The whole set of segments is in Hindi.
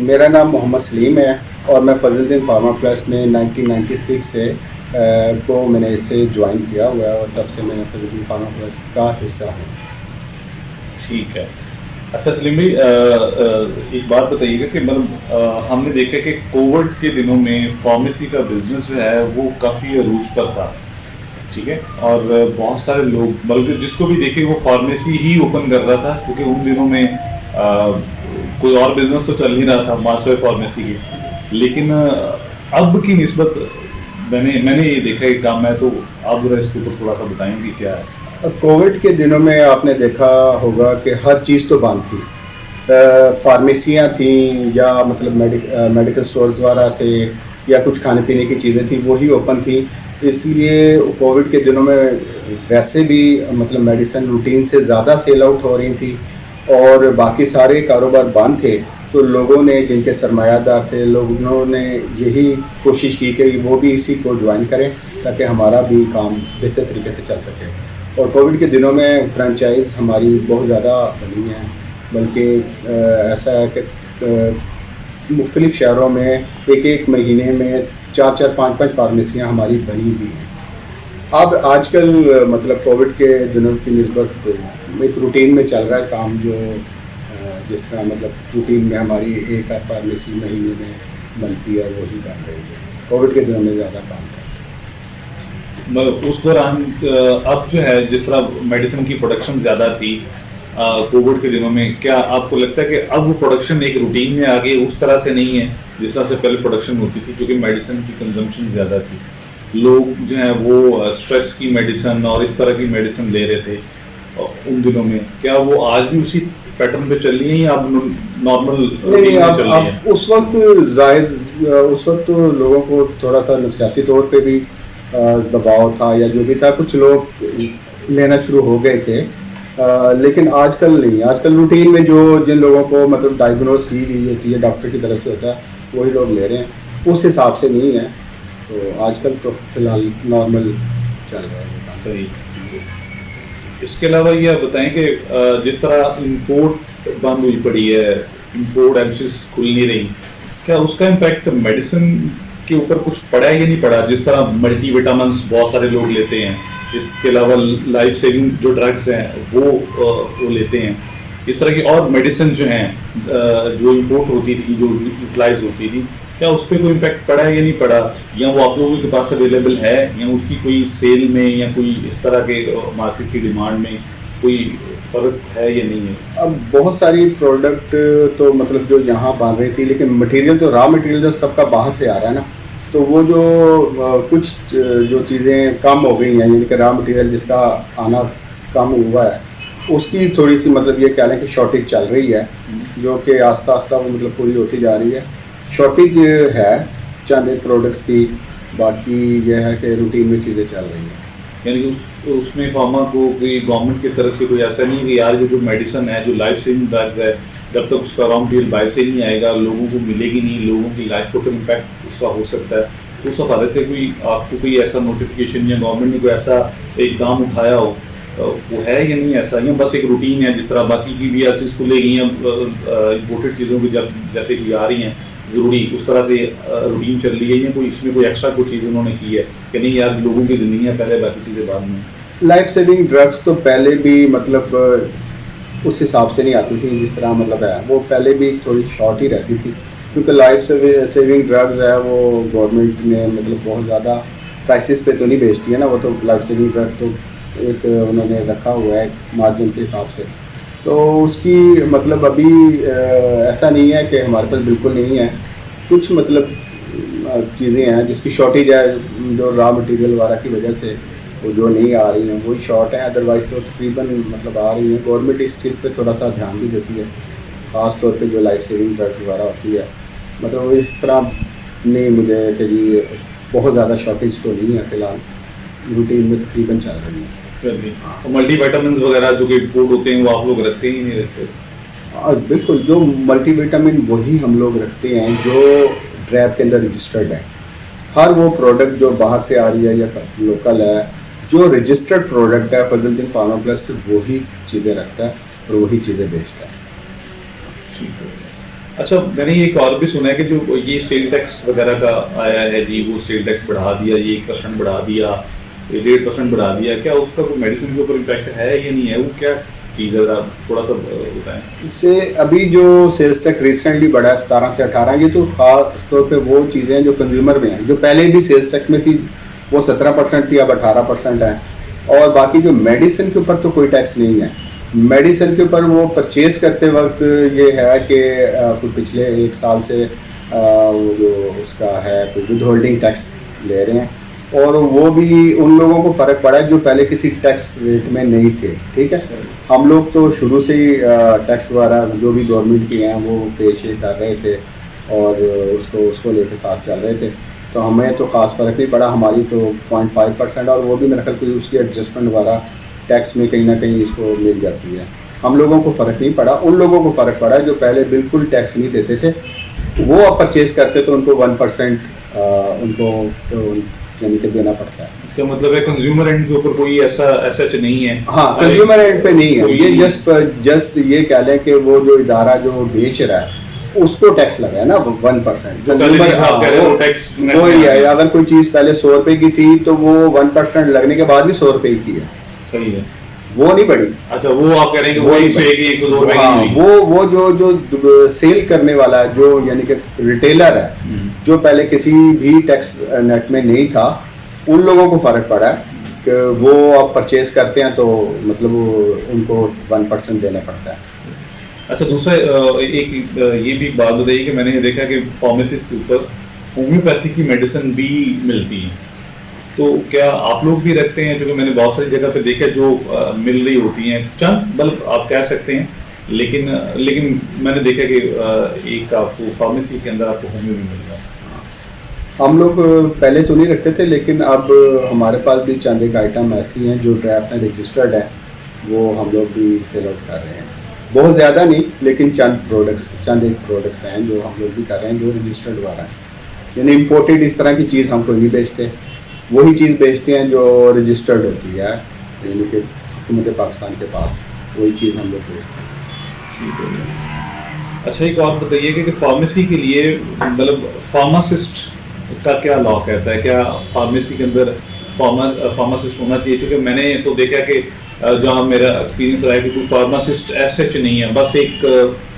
मेरा नाम मोहम्मद सलीम है और मैं फजलुद्दीन फार्मा प्लस में 1996 से को मैंने इसे ज्वाइन किया हुआ है और तब से मैं फजलुद्दीन फार्मा प्लस का हिस्सा हूँ। ठीक है। अच्छा सलीम भाई, एक बात बताइएगा कि मतलब हमने देखा कि कोविड के दिनों में फार्मेसी का बिजनेस जो है वो काफ़ी अरूज पर था, ठीक है। और बहुत सारे लोग बल्कि जिसको भी देखे वो फार्मेसी ही ओपन कर रहा था, क्योंकि उन दिनों में कोई और बिजनेस तो चल नहीं रहा था मास्टर फार्मेसी की। लेकिन अब की निस्बत मैंने ये देखा एक काम है, तो आप जरा इसके ऊपर थोड़ा सा बताएंगे क्या है। कोविड के दिनों में आपने देखा होगा कि हर चीज़ तो बंद थी। फार्मेसियाँ थी या मतलब मेडिकल स्टोर्स वगैरह थे या कुछ खाने पीने की चीज़ें थी वही ओपन थी। इसलिए कोविड के दिनों में वैसे भी मतलब मेडिसिन रूटीन से ज़्यादा सेल आउट हो रही थी और बाकी सारे कारोबार बंद थे। तो लोगों ने जिनके सरमायादार थे लोगों ने यही कोशिश की कि वो भी इसी को ज्वाइन करें ताकि हमारा भी काम बेहतर तरीके से चल सके। और कोविड के दिनों में फ्रेंचाइज़ हमारी बहुत ज़्यादा बनी है, बल्कि ऐसा है कि मुख्तलिफ़ शहरों में एक एक महीने में 4-4, 5-5 फार्मेसियाँ हमारी बनी हुई हैं। अब आजकल मतलब कोविड के दिनों की निस्बत एक रूटीन में चल रहा है काम, जो जिस तरह मतलब रूटीन में हमारी एक फार्मेसी महीने में बनती है वही बन रही है। कोविड के दिनों में ज़्यादा काम था। मतलब उस दौरान अब जो है जिस तरह मेडिसिन की प्रोडक्शन ज़्यादा थी कोविड के दिनों में, क्या आपको लगता है कि अब वो प्रोडक्शन एक रूटीन में आ गई उस तरह से नहीं है जिस तरह से पहले प्रोडक्शन होती थी, क्योंकि मेडिसिन की कंजम्पशन ज़्यादा थी, लोग जो है वो स्ट्रेस की मेडिसिन और इस तरह की मेडिसिन ले रहे थे उन दिनों में, क्या वो आज भी उसी पैटर्न पे चल रही है या अब नॉर्मल नहीं, चल रही है? उस वक्त तो लोगों को थोड़ा सा नफसियाती तौर पे भी दबाव था या जो भी था, कुछ लोग लेना शुरू हो गए थे। लेकिन आजकल नहीं, आजकल रूटीन में जो जिन लोगों को मतलब डायग्नोज की गई होती है डॉक्टर की तरफ से होता है वही लोग ले रहे हैं, उस हिसाब से नहीं है। तो आजकल तो फिलहाल नॉर्मल चल रहा है। सही। इसके अलावा ये आप बताएं कि जिस तरह इंपोर्ट बंद हुई पड़ी है, इंपोर्ट एम्बेसीज खुल नहीं रही, क्या उसका इम्पैक्ट मेडिसिन के ऊपर कुछ पड़ा है या नहीं पड़ा? जिस तरह मल्टी विटामिन्स बहुत सारे लोग लेते हैं, इसके अलावा लाइफ सेविंग जो ड्रग्स हैं वो लेते हैं, इस तरह की और मेडिसिन जो हैं जो इम्पोर्ट होती थी, जो यूटिलाइज होती थी, क्या उस पर कोई इम्पैक्ट पड़ा है या नहीं पड़ा, या वो आप लोगों के पास अवेलेबल है, या उसकी कोई सेल में या कोई इस तरह के मार्केट की डिमांड में कोई फ़र्क है या नहीं है? अब बहुत सारी प्रोडक्ट तो मतलब जो यहाँ बन रही थी, लेकिन मटेरियल तो रॉ मटेरियल जो सबका बाहर से आ रहा है ना, तो वो जो कुछ जो चीज़ें कम हो गई हैं, यानी कि रॉ मटेरियल जिसका आना कम हुआ है उसकी थोड़ी सी मतलब ये कह लें कि शॉर्टेज चल रही है, जो कि आस्ता आस्ता वो मतलब पूरी होती जा रही है। शॉर्टेज है चंद प्रोडक्ट्स की, बाकी यह है कि रूटीन में चीज़ें चल रही हैं। यानी कि उसमें फार्मा को कोई गवर्नमेंट की तरफ से कोई ऐसा नहीं है कि यार ये जो मेडिसिन है, जो लाइफ सेविंग ड्रग्स है, जब तक उसका रॉ मटेरियल बाहर से नहीं आएगा लोगों को मिलेगी नहीं, लोगों की लाइफ को इम्पैक्ट उसका हो सकता है, तो उस हवाले से कोई आपको कोई ऐसा नोटिफिकेशन या गवर्नमेंट ने कोई ऐसा इकदाम उठाया हो वो है या नहीं ऐसा, या बस एक रूटीन है जिस तरह बाकी की भी ऐसी खुलेगी या इम्पोर्टेड चीज़ों की जब जैसे कि आ रही हैं ज़रूरी उस तरह से रूटीन चल रही है, या कोई इसमें कोई एक्स्ट्रा कोई चीज़ उन्होंने की है कि नहीं यार लोगों की ज़िंदगी पहले बाकी चीज़ें बाद में? लाइफ सेविंग ड्रग्स तो पहले भी मतलब उस हिसाब से नहीं आती थी जिस तरह मतलब है, वो पहले भी थोड़ी शॉर्ट ही रहती थी, क्योंकि लाइफ सेविंग ड्रग्स है वो गवर्नमेंट ने मतलब बहुत ज़्यादा प्राइसेस पे तो नहीं बेचती है ना, वो तो लाइफ सेविंग ड्रग तो एक उन्होंने रखा हुआ है मार्जिन के हिसाब से, तो उसकी मतलब अभी ऐसा नहीं है कि हमारे पास बिल्कुल नहीं है, कुछ मतलब चीज़ें हैं जिसकी शॉर्टेज है, जो रॉ मटेरियल वगैरह की वजह से वो जो नहीं आ रही हैं वही शॉर्ट है, अदरवाइज़ तो तकरीबन मतलब आ रही हैं। गवर्नमेंट इस चीज़ पे थोड़ा सा ध्यान भी देती है, ख़ास तौर पे जो लाइफ सेविंग ड्रग्स वगैरह होती है, मतलब इस तरह नहीं मुझे कि जी बहुत ज़्यादा शॉर्टेज तो नहीं है फ़िलहाल, रूटीन में तकरीबन चल रही है। तो मल्टी विटामिन वगैरह जो कि इम्पोर्ट होते हैं वो आप लोग रखते ही नहीं रखते? बिल्कुल, जो मल्टीविटामिन वही हम लोग रखते हैं जो ड्रैब के अंदर रजिस्टर्ड है। हर वो प्रोडक्ट जो बाहर से आ रही है या लोकल है, जो रजिस्टर्ड प्रोडक्ट है फजलुद्दीन फार्मा प्लस वही चीज़ें रखता है और वही चीज़ें बेचता है। ठीक है। अच्छा, मैंने ये एक और भी सुना है कि जो ये सेल टैक्स वगैरह का आया है जी, वो सेल टैक्स बढ़ा दिया, ये 1% बढ़ा दिया, ये 1.5% बढ़ा दिया, क्या उसका कोई मेडिसिन के ऊपर इम्पैक्ट है या नहीं है? वो क्या चीज़ है, आप थोड़ा सा बताएं। इससे अभी जो सेल्स टैक्स रिसेंटली बढ़ा है 17 से 18, ये तो खास तौर पे वो चीज़ें जो कंज्यूमर में हैं, जो पहले भी सेल्स टैक्स में थी वो 17% थी, अब 18% है। और बाकी जो मेडिसिन के ऊपर तो कोई टैक्स नहीं है। मेडिसिन के ऊपर वो परचेज करते वक्त ये है कि कोई पिछले 1 साल से वो जो उसका है कोई विद होल्डिंग टैक्स ले रहे हैं, और वो भी उन लोगों को फ़र्क पड़ा है जो पहले किसी टैक्स रेट में नहीं थे। ठीक है, हम लोग तो शुरू से ही टैक्स वगैरह जो भी गवर्नमेंट की हैं वो पेश कर रहे थे और उसको लेके साथ चल रहे थे, तो हमें तो ख़ास फ़र्क नहीं पड़ा। हमारी तो 0.5%, और वो भी मेरे ख्याल कोई उसकी एडजस्टमेंट वगैरह टैक्स में कहीं ना कहीं इसको मिल जाती है। हम लोगों को फ़र्क नहीं पड़ा, उन लोगों को फ़र्क पड़ा जो पहले बिल्कुल टैक्स नहीं देते थे। वो अब परचेज करते तो उनको 1% उनको यानी कि देना पड़ता है। इसका मतलब है कंज्यूमर एंड के ऊपर कोई ऐसा सच नहीं है। हाँ, कंज्यूमर एंड पे नहीं है ये, जस्ट ये कह लें कि वो जो इदारा जो बेच रहा है उसको टैक्स लगा है ना 1%। वो ही है, अगर कोई चीज़ पहले 100 रुपए की थी तो वो 1% लगने के बाद भी 100 रुपए की है। सही है, वो नहीं बढ़ी। अच्छा, वो आप कह रहे हैं कि वो 101 की 102 रुपए हाँ, की नहीं। वो जो सेल करने वाला है, जो यानी कि रिटेलर है, जो पहले किसी भी टैक्स नेट में नहीं था, उन लोगों को फ़र्क पड़ा है कि वो अब परचेज करते हैं तो मतलब उनको 1% देना पड़ता है। अच्छा, दूसरा एक ये भी बात बताइए कि मैंने ये देखा कि फार्मेसिस्ट के ऊपर होम्योपैथी की मेडिसिन भी मिलती है, तो क्या आप लोग भी रखते हैं? क्योंकि मैंने बहुत सारी जगह पे देखा जो मिल रही होती हैं, चंद बल्ब आप कह सकते हैं, लेकिन मैंने देखा कि एक आपको फार्मेसी के अंदर आपको होम्यो भी मिल रहा है। हम लोग पहले तो नहीं रखते थे, लेकिन अब हमारे पास भी चंद एक आइटम ऐसी हैं जो ड्राफ्ट में रजिस्टर्ड है, वो हम लोग भी सेल आउट कर रहे हैं। बहुत ज़्यादा नहीं, लेकिन चंद एक प्रोडक्ट्स हैं जो हम लोग भी कर रहे हैं जो रजिस्टर्ड वाला है। यानी इम्पोर्टेड इस तरह की चीज़ हम कोई नहीं बेचते, वही चीज़ बेचते हैं जो रजिस्टर्ड होती है, यानी कि हुकूमत पाकिस्तान के पास वही चीज़ हम लोग बेचते हैं। ठीक है। अच्छा, एक और बताइए कि फार्मेसी के लिए मतलब फार्मासिस्ट का क्या लॉ कहता है? क्या फार्मेसी के अंदर फार्मासिस्ट होना चाहिए? क्योंकि मैंने तो देखा कि जहाँ मेरा एक्सपीरियंस रहा है कि कोई फार्मासिस्ट ऐसे नहीं है, बस एक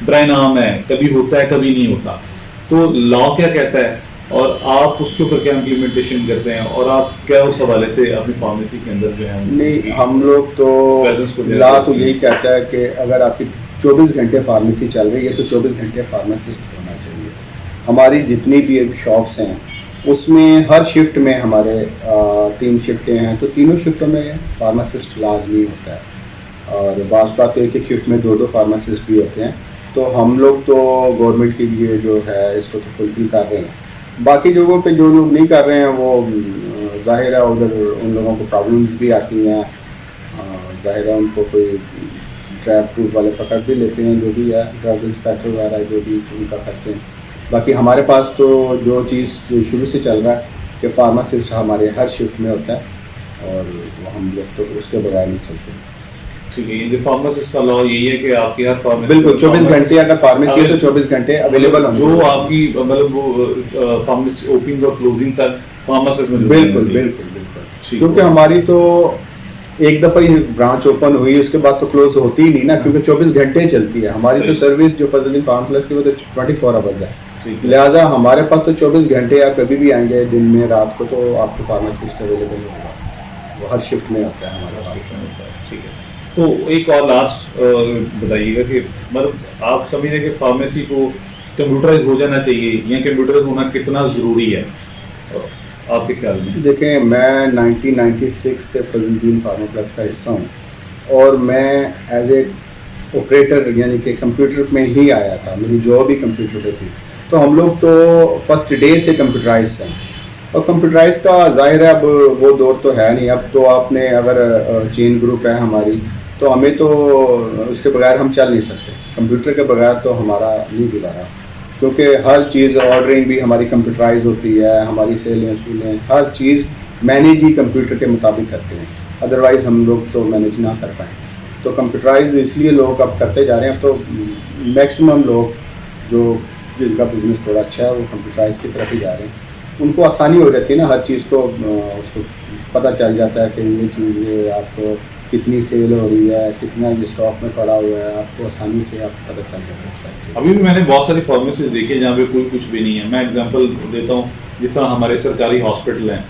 ड्राई नाम है, कभी होता है कभी नहीं होता। तो लॉ क्या कहता है और आप उसके ऊपर क्या इम्प्लीमेंटेशन करते हैं, और आप क्या उस हवाले से अपनी फार्मेसी के अंदर जो है? नहीं, हम लोग तो लॉ तो यही कहता है कि अगर आपकी 24 घंटे फार्मेसी चल रही है तो 24 घंटे फार्मासिस्ट होना चाहिए। हमारी जितनी भी शॉप्स हैं उसमें हर शिफ्ट में हमारे 3 शिफ्टें हैं, तो तीनों शिफ्टों में फार्मासिस्ट लाजमी होता है, और बाज़ बात एक शिफ्ट में 2-2 फार्मासिस्ट भी होते हैं। तो हम लोग तो गवर्नमेंट के लिए जो है इसको तो फुलफिल कर रहे हैं। बाकी जगहों पे जो लोग नहीं कर रहे हैं वो ज़ाहिर है उधर उन लोगों को प्रॉब्लम्स भी आती हैं, ज़ाहिर है उनको कोई ट्रैप टूट वाले पकड़ भी लेते हैं, जो भी है ड्रग इंस्पेक्टर वगैरह जो भी उनका करते हैं। बाकी हमारे पास तो जो चीज़ शुरू से चल रहा है कि फार्मासिस्ट हमारे हर शिफ्ट में होता है और हम लोग तो उसके बगैर नहीं चलते। ठीक है, ये फार्मासिस्ट का लॉ यही है कि आपकी हर फार्मेसी बिल्कुल 24 घंटे अगर फार्मेसी है तो 24 घंटे अवेलेबल होंगे। जो आपकी मतलब वो फार्मेसी ओपनिंग और क्लोजिंग तक फार्मासिस्ट में बिल्कुल बिल्कुल बिल्कुल, क्योंकि हमारी तो एक दफ़ा ही ब्रांच ओपन हुई, उसके बाद तो क्लोज होती ही नहीं ना, क्योंकि 24 घंटे चलती है हमारी तो सर्विस जो फजलिन फार्म प्लस की वो तो 24 आवर्स है। लिहाजा हमारे पास तो 24 घंटे आप कभी भी आएंगे, दिन में रात को, तो आपको फार्मासिस्ट अवेलेबल होगा, वो हर शिफ्ट में होता है हमारे पास। ठीक है, तो एक और लास्ट बताइएगा कि मतलब आप समझिए कि फार्मेसी को कंप्यूटराइज हो जाना चाहिए या कंप्यूटराइज होना कितना ज़रूरी है आपके ख्याल में? देखें, मैं 1996 से फजलुद्दीन फार्मा प्लस का हिस्सा हूँ, और मैं एज ए ऑपरेटर यानी कि कंप्यूटर में ही आया था, मेरी जॉब ही कंप्यूटर पे थी। तो हम लोग तो फर्स्ट डे से कंप्यूटराइज हैं, और कंप्यूटराइज का ज़ाहिर है अब वो दौर तो है नहीं। अब तो आपने अगर चेन ग्रुप है हमारी, तो हमें तो उसके बगैर हम चल नहीं सकते, कंप्यूटर के बगैर तो हमारा नहीं गुजारा, क्योंकि हर चीज़ ऑर्डरिंग भी हमारी कंप्यूटराइज होती है, हमारी सेलें हर चीज़ मैनेज ही कंप्यूटर के मुताबिक करते हैं, अदरवाइज़ हम लोग तो मैनेज ना कर पाएँ। तो कंप्यूटराइज इसलिए लोग अब करते जा रहे हैं। अब तो मैक्सिमम लोग जो जिनका बिज़नेस थोड़ा अच्छा है वो कंप्यूटराइज की तरफ ही जा रहे हैं। उनको आसानी हो जाती है ना, हर चीज़ को उसको पता चल जाता है कि ये चीज़ आपको कितनी सेल हो रही है, कितना ये स्टॉक में पड़ा हुआ है, आपको आसानी से आपको पता चल जाता है सारी चीज़ें। अभी भी मैंने बहुत सारी फार्मेसीज देखी है जहाँ पे कोई कुछ भी नहीं है। मैं एग्जांपल देता हूँ, जिस तरह हमारे सरकारी हॉस्पिटल हैं,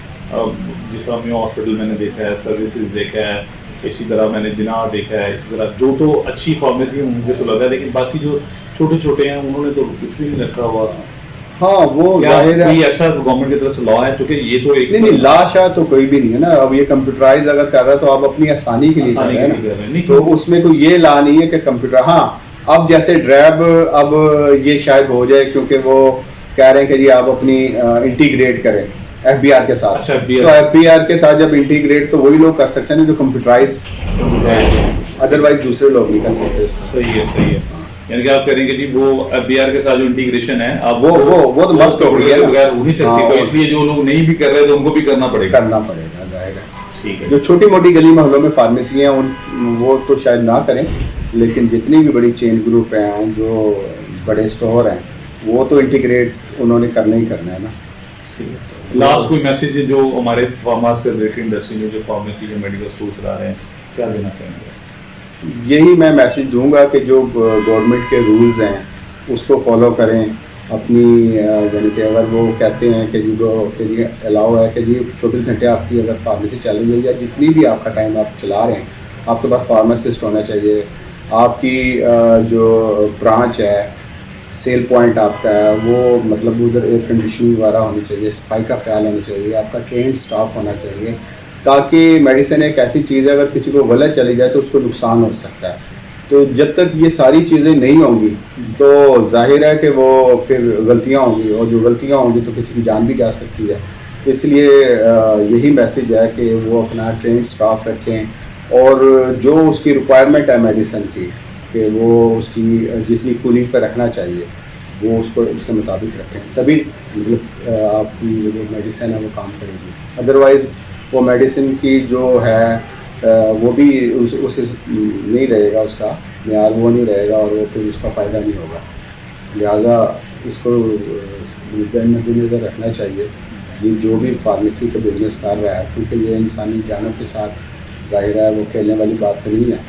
जिस तरह म्यू हॉस्पिटल मैंने देखा है, सर्विसेज देखा है, इसी तरह मैंने जिना देखा है, इसी तरह जो तो अच्छी फार्मेसी मुझे तो लगा, लेकिन बाकी जो छोटे छोटे हैं उन्होंने तो कुछ भी नहीं रखा हुआ। हाँ वो क्या जाहिर है, कोई ऐसा गवर्नमेंट की तरफ से लॉ है? क्योंकि ये तो एक नहीं लाशा तो कोई भी नहीं है ना। अब ये कंप्यूटराइज अगर कर रहा है तो आप अपनी आसानी के लिए कर आसानी रहे के हैं लिए कर रहे हैं, ना, नहीं तो उसमें कोई ये ला नहीं है कि कंप्यूटर। हाँ अब जैसे ड्रैब अब ये शायद हो जाए क्योंकि वो कह रहे हैं कि जी आप अपनी इंटीग्रेट करें एफबीआर के साथ। अच्छा, तो एफबीआर के साथ जब इंटीग्रेट तो वही लोग कर सकते हैं ना जो कंप्यूटराइज, अदरवाइज दूसरे लोग नहीं कर सकते। सही है, सही है। यानी कि आप कह रहे हैं कि जी वो एफबीआर के साथ जो इंटीग्रेशन है, अब वो तो मस्त हो गई है ना। बगैर हो नहीं सकती, हाँ, तो इसलिए जो लोग नहीं भी कर रहे तो उनको भी करना पड़ेगा। जाएगा। ठीक है। जो छोटी मोटी गली मोहल्लों में फार्मेसी हैं उन वो तो शायद ना करें, लेकिन जितनी भी बड़ी चेन ग्रुप हैं, जो बड़े स्टोर हैं, वो तो इंटीग्रेट उन्होंने करना ही करना है ना। लास्ट कोई मैसेज है जो हमारे फार्मा से रिलेटेड इंडस्ट्री में जो फार्मेसी या मेडिकल स्टोर चला रहे हैं, क्या देना चाहेंगे? यही मैं मैसेज दूंगा कि जो गवर्नमेंट के रूल्स हैं उसको फॉलो करें अपनी, यानी कि अगर वो कहते हैं कि जी अलाउ है कि जी 24 घंटे आपकी अगर फार्मेसी चल रही है या जितनी भी आपका टाइम आप चला रहे हैं, आपके पास फार्मासिस्ट होना चाहिए। आपकी जो ब्रांच है, सेल पॉइंट आपका है, वो मतलब उधर एयर कंडीशनिंग वगैरह होनी चाहिए, सफाई का ख्याल होना चाहिए, आपका ट्रेंड स्टाफ होना चाहिए, ताकि मेडिसिन एक ऐसी चीज़ है अगर किसी को गलत चली जाए तो उसको नुकसान हो सकता है। तो जब तक ये सारी चीज़ें नहीं होंगी तो जाहिर है कि वो फिर गलतियाँ होंगी, और जो गलतियाँ होंगी तो किसी की जान भी जा सकती है। इसलिए यही मैसेज है कि वो अपना ट्रेंड स्टाफ रखें, और जो उसकी रिक्वायरमेंट है मेडिसिन की, कि वो उसकी जितनी कूलिंग पर रखना चाहिए वो उसको उसके मुताबिक रखें, तभी मतलब आपकी जो मेडिसिन है वो काम करेगी। अदरवाइज़ वो मेडिसिन की जो है वो भी उस नहीं रहेगा, उसका म्यार वो नहीं रहेगा, और वो फिर उसका फ़ायदा नहीं होगा। लिहाजा इसको मद्देनज़र रखना चाहिए ये जो भी फार्मेसी का बिज़नेस कर रहा है, क्योंकि ये इंसानी जानों के साथ ज़ाहिर है वो खेलने वाली बात तो नहीं है।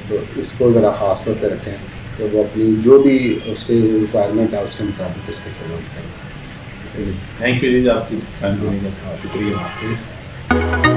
तो इसको ज़रा ख़ास तौर पर रखें तो वो अपनी जो भी उसकी रिक्वायरमेंट है उसके मुताबिक उसको सपोर्ट करें। थैंक यू जी, आपकी टाइम देने का शुक्रिया।